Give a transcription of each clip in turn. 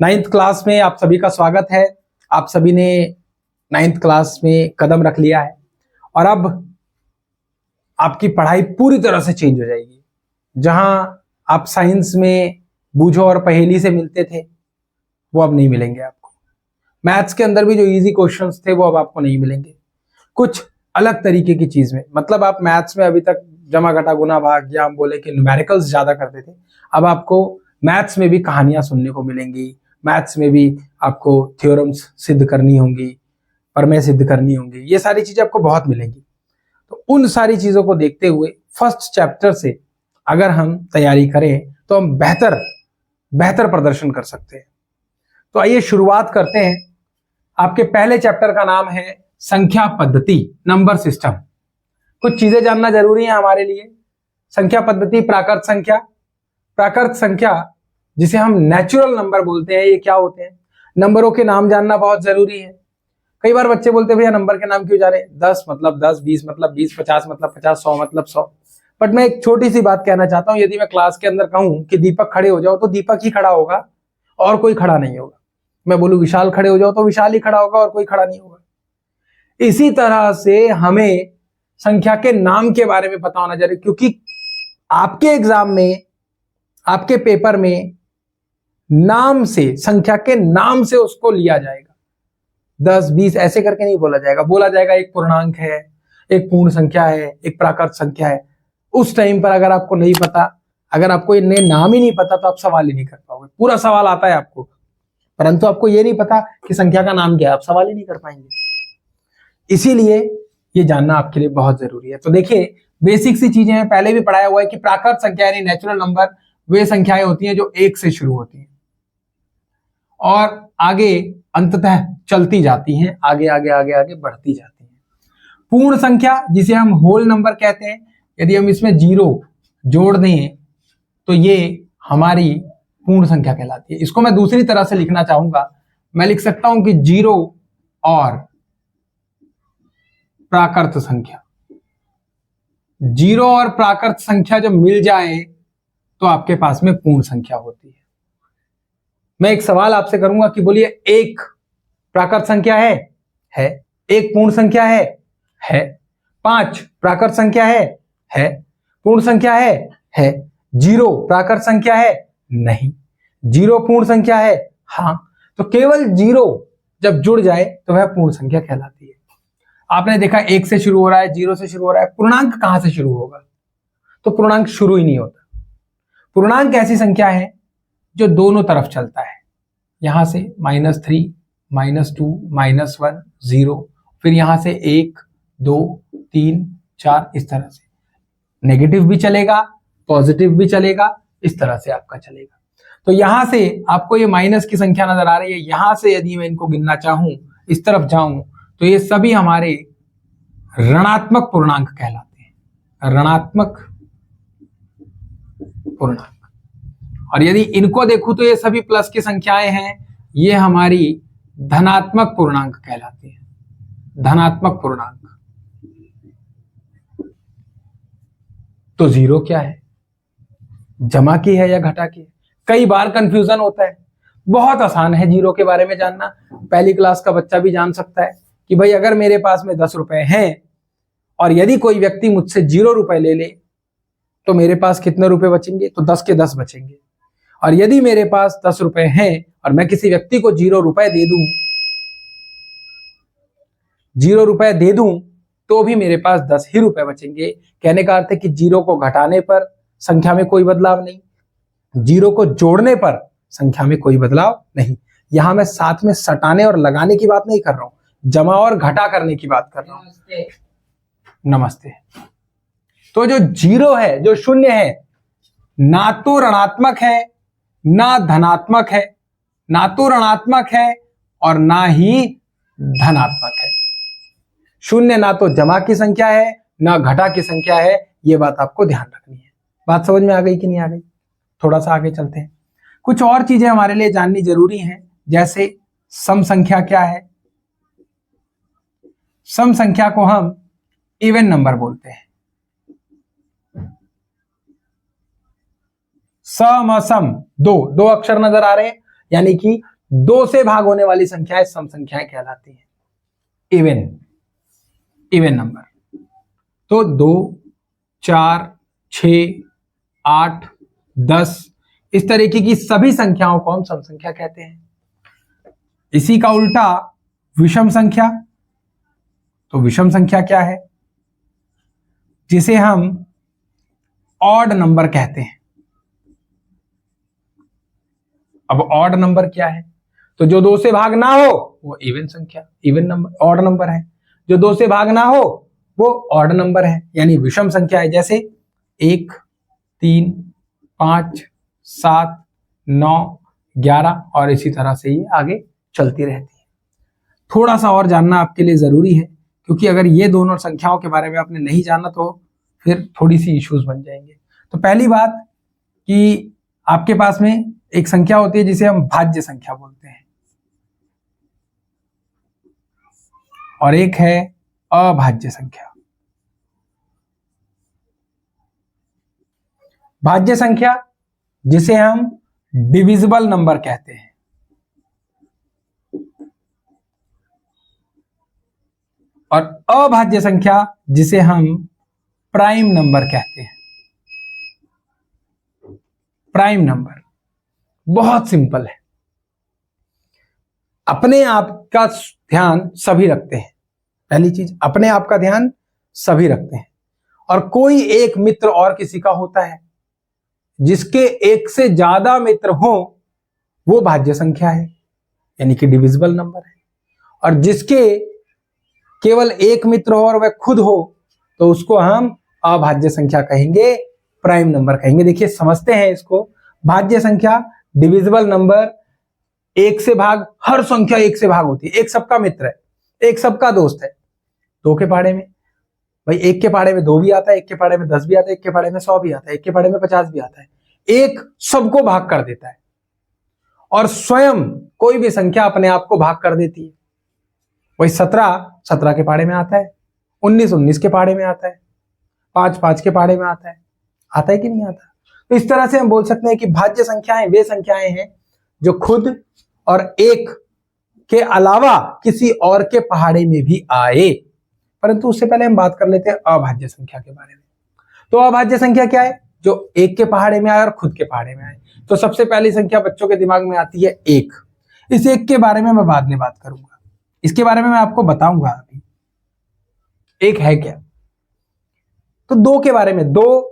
Ninth class में आप सभी का स्वागत है। आप सभी ने नाइन्थ क्लास में कदम रख लिया है और अब आपकी पढ़ाई पूरी तरह से चेंज हो जाएगी। जहां आप साइंस में बूझो और पहेली से मिलते थे वो अब नहीं मिलेंगे आपको। मैथ्स के अंदर भी जो इजी क्वेश्चंस थे वो अब आपको नहीं मिलेंगे। कुछ अलग तरीके की चीज में, मतलब आप मैथ्स में अभी तक जमा घटा गुना भाग या हम बोले कि न्यूमेरिकल्स ज्यादा करते थे, अब आपको मैथ्स में भी कहानियां सुनने को मिलेंगी। मैथ्स में भी आपको थ्योरम्स सिद्ध करनी होंगी, प्रमेय सिद्ध करनी होंगी। ये सारी चीजें आपको बहुत मिलेंगी। तो उन सारी चीजों को देखते हुए फर्स्ट चैप्टर से अगर हम तैयारी करें तो हम बेहतर प्रदर्शन कर सकते हैं। तो आइए शुरुआत करते हैं। आपके पहले चैप्टर का नाम है संख्या पद्धति, नंबर सिस्टम। कुछ चीजें जानना जरूरी है हमारे लिए। संख्या पद्धति, प्राकृत संख्या। प्राकृत संख्या जिसे हम नेचुरल नंबर बोलते हैं, ये क्या होते हैं? नंबरों के नाम जानना बहुत जरूरी है। कई बार बच्चे बोलते हैं भैया नंबर के नाम क्यों जाने, 10 मतलब 10, 20 मतलब 20, 50 मतलब 50, 100 मतलब 100। बट मैं एक छोटी सी बात कहना चाहता हूं, यदि मैं क्लास के अंदर कहूं कि दीपक खड़े हो जाओ तो दीपक ही खड़ा होगा और कोई खड़ा नहीं होगा। मैं बोलूं विशाल खड़े हो जाओ तो विशाल ही खड़ा होगा और कोई खड़ा नहीं होगा। इसी तरह से हमें संख्या के नाम के बारे में पता होना जरूरी, क्योंकि आपके एग्जाम में, आपके पेपर में नाम से, संख्या के नाम से उसको लिया जाएगा। 10, 20 ऐसे करके नहीं बोला जाएगा। बोला जाएगा एक पूर्णांक है, एक पूर्ण संख्या है, एक प्राकृत संख्या है। उस टाइम पर अगर आपको नहीं पता, अगर आपको ये नाम ही नहीं पता तो आप सवाल ही नहीं कर पाओगे। पूरा सवाल आता है आपको, परंतु आपको ये नहीं पता कि संख्या का नाम क्या है, आप सवाल ही नहीं कर पाएंगे। इसीलिए ये जानना आपके लिए बहुत जरूरी है। तो देखिए, बेसिक सी चीजें हैं, पहले भी पढ़ाया हुआ है कि प्राकृत संख्या यानी नेचुरल नंबर वे संख्याएं होती हैं जो 1 से शुरू होती हैं और आगे अंततः चलती जाती हैं, आगे आगे आगे आगे बढ़ती जाती हैं। पूर्ण संख्या जिसे हम होल नंबर कहते हैं, यदि हम इसमें 0 जोड़ दें तो ये हमारी पूर्ण संख्या कहलाती है। इसको मैं दूसरी तरह से लिखना चाहूंगा। मैं लिख सकता हूं कि 0 और प्राकृत संख्या, 0 और प्राकृत संख्या जब मिल जाए तो आपके पास में पूर्ण संख्या होती है। मैं एक सवाल आपसे करूंगा कि बोलिए, एक प्राकृत संख्या है। एक पूर्ण संख्या है। 5 प्राकृत संख्या है। पूर्ण संख्या है। 0 प्राकृत संख्या है, नहीं। 0 पूर्ण संख्या है, हाँ। तो केवल 0 जब जुड़ जाए तो वह पूर्ण संख्या कहलाती है। आपने देखा 1 से शुरू हो रहा है, 0 से शुरू हो रहा है, पूर्णांक कहां से शुरू होगा? तो पूर्णांक शुरू ही नहीं होता। पूर्णांक ऐसी संख्या है जो दोनों तरफ चलता है। यहां से -3, -2, -1, 0, फिर यहां से 1, 2, 3, 4, इस तरह से। नेगेटिव भी चलेगा, पॉजिटिव भी चलेगा, इस तरह से आपका चलेगा। तो यहां से आपको ये माइनस की संख्या नजर आ रही है। यहां से यदि मैं इनको गिनना चाहूं, इस तरफ जाऊं, तो ये सभी हमारे ऋणात्मक पूर्णांक कहलाते हैं। ऋणात्मक पूर्णांक। और यदि इनको देखूं तो ये सभी प्लस की संख्याएं हैं, ये हमारी धनात्मक पूर्णांक कहलाती है। धनात्मक पूर्णांक। तो 0 क्या है? जमा की है या घटा की है? कई बार कंफ्यूजन होता है। बहुत आसान है 0 के बारे में जानना। पहली क्लास का बच्चा भी जान सकता है कि भाई अगर मेरे पास में 10 रुपए हैं और यदि कोई व्यक्ति मुझसे 0 रुपए ले ले तो मेरे पास कितने रुपए बचेंगे? तो 10 के 10 बचेंगे। और यदि मेरे पास 10 रुपए हैं और मैं किसी व्यक्ति को 0 रुपए दे दूं, 0 रुपए दे दूं, तो भी मेरे पास 10 ही रुपए बचेंगे। कहने का अर्थ है कि 0 को घटाने पर संख्या में कोई बदलाव नहीं, 0 को जोड़ने पर संख्या में कोई बदलाव नहीं। यहां मैं साथ में सटाने और लगाने की बात नहीं कर रहा हूं, जमा और घटा करने की बात कर रहा हूं। नमस्ते। तो जो 0 है, जो शून्य है, ना तो ऋणात्मक है ना धनात्मक है, ना तो ऋणात्मक है और ना ही धनात्मक है। शून्य ना तो जमा की संख्या है ना घटा की संख्या है। यह बात आपको ध्यान रखनी है। बात समझ में आ गई कि नहीं आ गई? थोड़ा सा आगे चलते हैं। कुछ और चीजें हमारे लिए जाननी जरूरी हैं, जैसे सम संख्या क्या है। सम संख्या को हम इवन नंबर बोलते हैं। सम असम, दो अक्षर नजर आ रहे हैं, यानी कि 2 से भाग होने वाली संख्याएं सम संख्याएं कहलाती हैं, इवन नंबर। तो 2, 4, 6, 8, 10 इस तरीके की सभी संख्याओं को हम सम संख्या कहते हैं। इसी का उल्टा विषम संख्या। तो विषम संख्या क्या है? जिसे हम ऑड नंबर कहते हैं। अब ऑड नंबर क्या है? तो जो 2 से भाग ना हो वो इवन संख्या, इवन नंबर, ऑड नंबर है। जो 2 से भाग ना हो वो ऑड नंबर है, यानी विषम संख्या है। जैसे 1, 3, 5, 7, 9, 11 और इसी तरह से ये आगे चलती रहती है। थोड़ा सा और जानना आपके लिए जरूरी है, क्योंकि अगर ये दोनों संख्याओं के बारे में आपने नहीं जाना तो फिर थोड़ी सी इश्यूज बन जाएंगे। तो पहली बात कि आपके पास में एक संख्या होती है जिसे हम भाज्य संख्या बोलते हैं, और एक है अभाज्य संख्या। भाज्य संख्या जिसे हम डिविजिबल नंबर कहते हैं, और अभाज्य संख्या जिसे हम प्राइम नंबर कहते हैं। प्राइम नंबर बहुत सिंपल है, अपने आप का ध्यान सभी रखते हैं। पहली चीज, अपने आप का ध्यान सभी रखते हैं, और कोई एक मित्र और किसी का होता है। जिसके एक से ज्यादा मित्र हो वो भाज्य संख्या है, यानी कि डिविजिबल नंबर है। और जिसके केवल एक मित्र हो और वह खुद हो तो उसको हम अभाज्य संख्या कहेंगे, प्राइम नंबर कहेंगे। देखिए समझते हैं इसको। भाज्य संख्या, डिविजिबल नंबर, एक से भाग, हर संख्या एक से भाग होती है। एक सबका मित्र है, एक सबका दोस्त है। 2 के पहाड़े में भाई, 1 के पहाड़े में 2 भी आता है, 1 के पहाड़े में 10 भी आता है, 1 के पहाड़े में 100 भी आता है, 1 के पहाड़े में 50 भी आता है। एक सबको भाग कर देता है, और स्वयं कोई भी संख्या अपने आप को भाग कर देती है। वही 17 के पहाड़े में आता है, 19 के पहाड़े में आता है, 5 के पहाड़े में आता है कि नहीं आता? तो इस तरह से हम बोल सकते हैं कि भाज्य संख्याएं वे संख्याएं हैं जो खुद और एक के अलावा किसी और के पहाड़े में भी आए। परंतु उससे पहले हम बात कर लेते हैं अभाज्य संख्या के बारे में। तो अभाज्य संख्या क्या है? जो एक के पहाड़े में आए और खुद के पहाड़े में आए। तो सबसे पहली संख्या बच्चों के दिमाग में आती है 1। इस 1 के बारे में मैं बाद में बात करूंगा, इसके बारे में मैं आपको बताऊंगा अभी 1 है क्या। तो 2 के बारे में, 2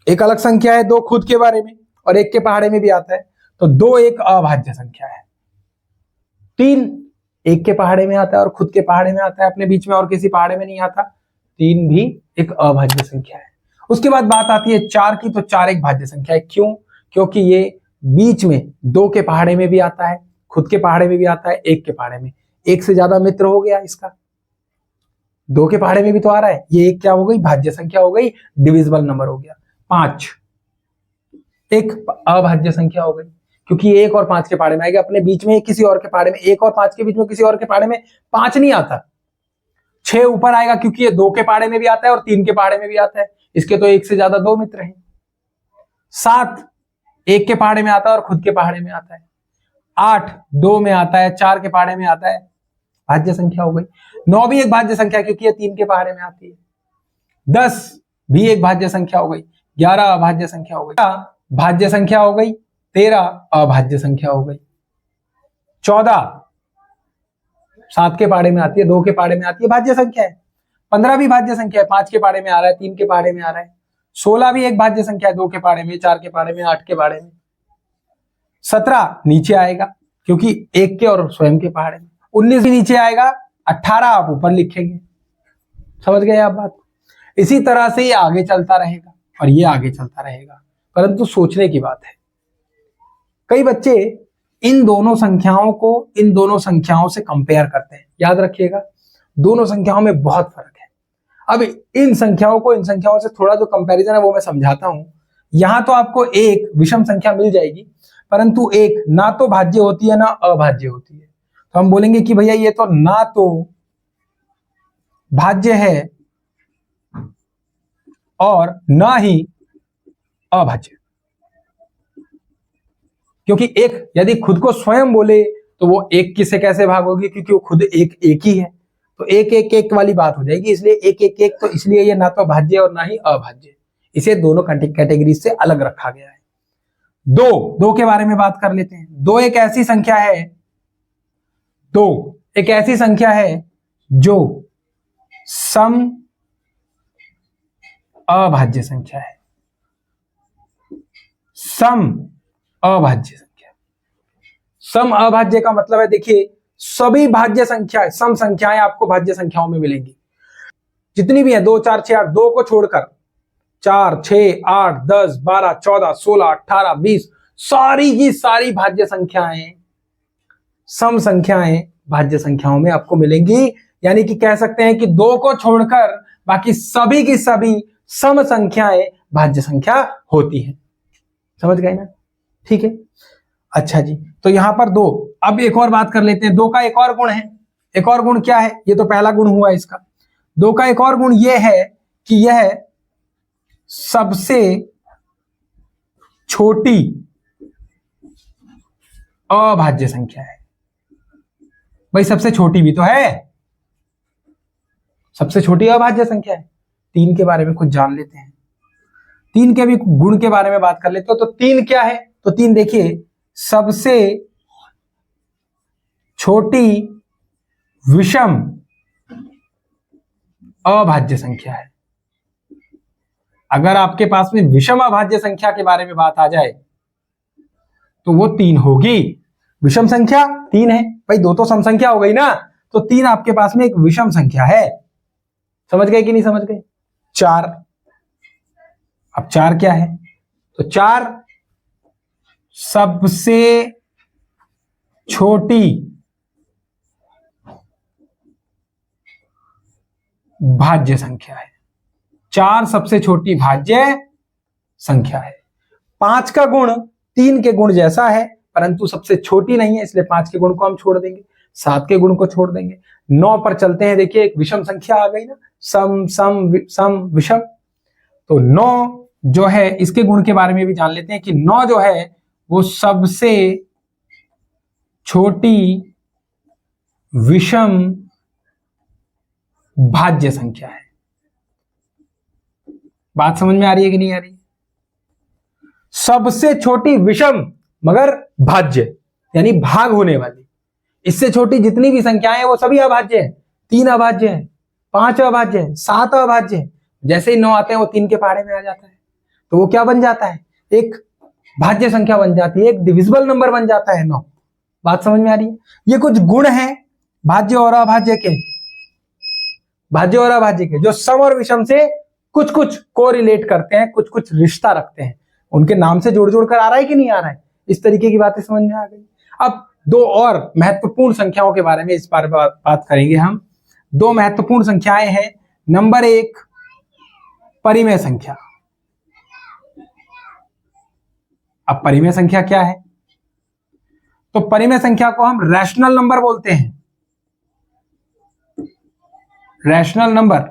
एक अलग संख्या है, 2 खुद के बारे में और 1 के पहाड़े में भी आता है। तो 2 एक अभाज्य संख्या है। 3 1 के पहाड़े में आता है और खुद के पहाड़े में आता है, अपने बीच में और किसी पहाड़े में नहीं आता। 3 भी एक अभाज्य संख्या है। उसके बाद बात आती है 4 की। तो 4 एक भाज्य संख्या है। क्यों? क्योंकि ये बीच में 2 के पहाड़े में भी आता है, खुद के पहाड़े में भी आता है, 1 के पहाड़े में। एक से ज्यादा मित्र हो गया इसका, 2 के पहाड़े में भी तो आ रहा है। ये एक क्या हो गई? भाज्य संख्या हो गई, डिविजिबल नंबर हो गया। 5 एक अभाज्य संख्या हो गई, क्योंकि 1 और 5 के पहाड़े में आएगा। अपने बीच में किसी और के पहाड़े में, 1 और 5 के बीच में किसी और के पहाड़े में 5 नहीं आता, 6 ऊपर आएगा, क्योंकि ये 2 के पहाड़े में भी आता है और 3 के पहाड़े में भी आता है। इसके तो 1 से ज्यादा 2 मित्र हैं। 7 1 के पहाड़े में आता है और खुद के पहाड़े में आता है। 8 2 में आता है, 4 के पहाड़े में आता है, भाज्य संख्या हो गई। 9 भी एक भाज्य संख्या, क्योंकि ये 3 के पहाड़े में आती है। 10 भी एक भाज्य संख्या हो गई। 11 अभाज्य संख्या हो गई, भाज्य संख्या हो गई। 13 अभाज्य संख्या हो गई। 14 7 के पहाड़े में आती है, 2 के पहाड़े में आती है, भाज्य संख्या है। 15 भी भाज्य संख्या है, 5 के पहाड़े में आ रहा है, 3 के पहाड़े में आ रहा है। 16 भी एक भाज्य संख्या है, 2 के पहाड़े में, 4 के पहाड़े में, 8 के पहाड़े में। 17 नीचे आएगा, क्योंकि 1 के और स्वयं के पहाड़े में। 19 भी नीचे आएगा, 18 आप ऊपर लिखेंगे। समझ गए आप बात? इसी तरह से ये आगे चलता रहेगा और ये आगे चलता रहेगा। परंतु सोचने की बात है, कई बच्चे इन दोनों संख्याओं को इन दोनों संख्याओं से कंपेयर करते हैं। याद रखिएगा, दोनों संख्याओं में बहुत फर्क है। अब इन संख्याओं को इन संख्याओं से थोड़ा जो कंपैरिजन है वो मैं समझाता हूं। यहां तो आपको एक विषम संख्या मिल जाएगी, परंतु एक ना तो भाज्य होती है ना अभाज्य होती है। तो हम बोलेंगे कि भैया ये तो ना तो भाज्य है और ना ही अभाज्य। क्योंकि एक यदि खुद को स्वयं बोले तो वो एक किसे कैसे भागोगे, क्योंकि वो खुद एक ही है, तो एक एक एक वाली बात हो जाएगी। इसलिए एक एक एक, तो इसलिए ये ना तो भाज्य और ना ही अभाज्य, इसे दोनों कैटेगरी से अलग रखा गया है। दो के बारे में बात कर लेते हैं। दो एक ऐसी संख्या है जो सम अभाज्य संख्या है। सम अभाज्य का मतलब है, देखिए सभी भाज्य संख्या सम संख्याएं आपको भाज्य संख्याओं में मिलेंगी, जितनी भी है 2 4 6 8, 2 को छोड़कर 4 6 8 10 12 14 16 18 20 सारी की सारी भाज्य संख्याएं सम संख्याएं भाज्य संख्याओं में आपको मिलेंगी। यानी कि कह सकते हैं कि 2 को छोड़कर बाकी सभी की सभी सम संख्याएं भाज्य संख्या होती हैं। समझ गए ना? ठीक है, अच्छा जी। तो यहां पर 2, अब एक और बात कर लेते हैं। 2 का एक और गुण है। एक और गुण क्या है? ये तो पहला गुण हुआ इसका। 2 का एक और गुण यह है कि यह सबसे छोटी अभाज्य संख्या है। भाई सबसे छोटी भी तो है, सबसे छोटी अभाज्य संख्या है। 3 के बारे में कुछ जान लेते हैं, 3 के भी गुण के बारे में बात कर लेते हो। तो 3 क्या है? तो 3 देखिए, सबसे छोटी विषम अभाज्य संख्या है। अगर आपके पास में विषम अभाज्य संख्या के बारे में बात आ जाए तो वो 3 होगी। विषम संख्या 3 है भाई, 2 तो सम संख्या हो गई ना, तो 3 आपके पास में एक विषम संख्या है। समझ गए कि नहीं समझ गए? 4, अब 4 क्या है? तो 4 सबसे छोटी भाज्य संख्या है। 4 सबसे छोटी भाज्य संख्या है। 5 का गुण 3 के गुण जैसा है, परंतु सबसे छोटी नहीं है, इसलिए 5 के गुण को हम छोड़ देंगे, 7 के गुण को छोड़ देंगे। 9 पर चलते हैं। देखिए एक विषम संख्या आ गई ना, सम सम सम विषम। तो 9 जो है इसके गुण के बारे में भी जान लेते हैं कि 9 जो है वो सबसे छोटी विषम भाज्य संख्या है। बात समझ में आ रही है कि नहीं आ रही? सबसे छोटी विषम मगर भाज्य, यानी भाग होने वाली। इससे छोटी जितनी भी संख्याएं हैं वो सभी अभाज्य है। 3 अभाज्य है, 5 अभाज्य है, 7 अभाज्य है। जैसे ही 9 आते हैं वो 3 के पहाड़े में आ जाता है, तो वो क्या बन जाता है? एक भाज्य संख्या बन जाती है, एक डिविजिबल नंबर बन जाता है 9। बात समझ में आ रही है? ये कुछ गुण हैं भाज्य और अभाज्य के, भाज्य और अभाज्य के, जो सम और विषम से कुछ कुछ कोरिलेट करते हैं, कुछ कुछ रिश्ता रखते हैं। उनके नाम से जोड़ जोड़ कर आ रहा है कि नहीं आ रहा है? इस तरीके की बातें समझ में आ गई। अब 2 और महत्वपूर्ण संख्याओं के बारे में इस बार बात करेंगे हम। 2 महत्वपूर्ण संख्याएं हैं। नंबर 1 परिमेय संख्या। अब परिमेय संख्या क्या है? तो परिमेय संख्या को हम रैशनल नंबर बोलते हैं। रैशनल नंबर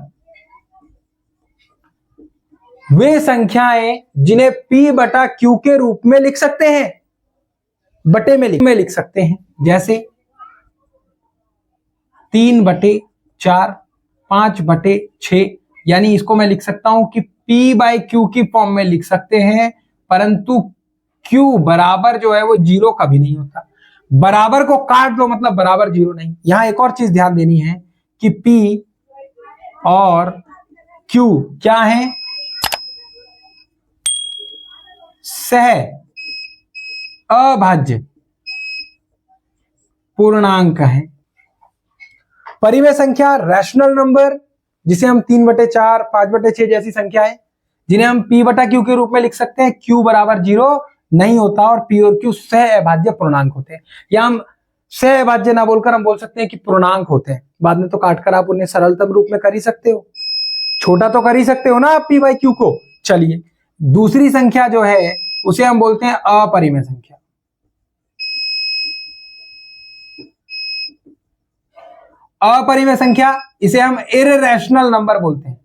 वे संख्याएं जिन्हें P बटा Q के रूप में लिख सकते हैं, बटे में लिख सकते हैं। जैसे 3/4, 5/6, यानी इसको मैं लिख सकता हूं कि P/Q की फॉर्म में लिख सकते हैं, परंतु Q बराबर जो है वो 0 कभी नहीं होता। बराबर को काट दो मतलब बराबर 0 नहीं। यहां एक और चीज ध्यान देनी है कि P और Q क्या है? सह अभाज्य पूर्णांक है। परिमेय संख्या रैशनल नंबर, जिसे हम 3/4, 5/6 जैसी संख्याएं जिन्हें हम P बटा Q के रूप में लिख सकते हैं, Q बराबर 0 नहीं होता और P और Q सह अभाज्य पूर्णांक होते हैं। या हम सह अभाज्य ना बोलकर हम बोल सकते हैं कि पूर्णांक होते हैं। बाद में तो काटकर आप उन्हें सरलतम रूप में कर ही सकते हो, छोटा तो कर ही सकते हो ना आप P/Q को। चलिए दूसरी संख्या जो है उसे हम बोलते हैं अपरिमेय संख्या। अपरिमेय संख्या, इसे हम इररेशनल नंबर बोलते हैं।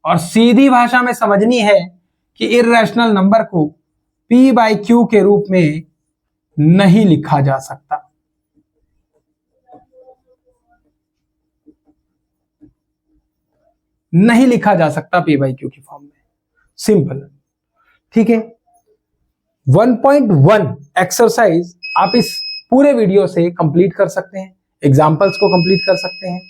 और सीधी भाषा में समझनी है कि इर्रेशनल नंबर को P बाई क्यू के रूप में नहीं लिखा जा सकता। नहीं लिखा जा सकता P बाई क्यू की फॉर्म में, सिंपल। ठीक है, 1.1 एक्सरसाइज आप इस पूरे वीडियो से कंप्लीट कर सकते हैं, एग्जाम्पल्स को कंप्लीट कर सकते हैं।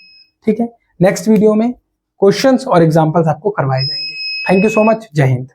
ठीक है, नेक्स्ट वीडियो में क्वेश्चंस और एग्जाम्पल्स आपको करवाए जाएंगे। थैंक यू सो मच, जय हिंद।